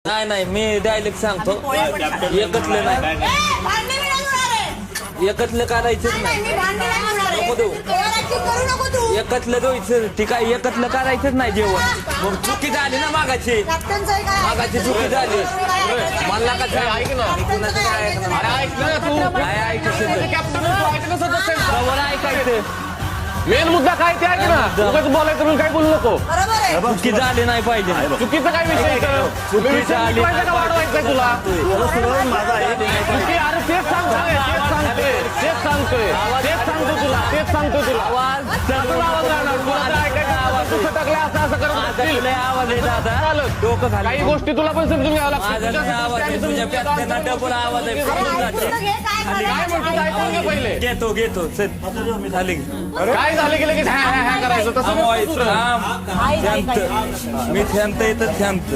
नाही नाही मी डायरेक्ट सांगतो एकतलं नाही एकतलं करायचंच नाही नको देऊ एकतलं द्यायचं ठीक आहे एकतलं करायचंच नाही जेवण मग चुकी झाली ना मागाची चुकी झाली मला का ऐक ना ऐकायचं मेन मुद्दा काय ते आहे ना उगाच बोलायचं म्हणून काय बोलू नको. चुकी झाली नाही पाहिजे चुकीचं काय विषय चुकी झाली वाढवायचंय तुला चुकी अरे तेच सांगतोय तेच सांगतो तुला आवाज डोकं काही गोष्टी तुला पण समजून घ्यावं लागतं डबल आवाज आहे काय म्हणतो ऐकून घे पहिले. घेतो खाली काय झालं की लगेच ह्या करायचं तसं मी शांत येतं शांत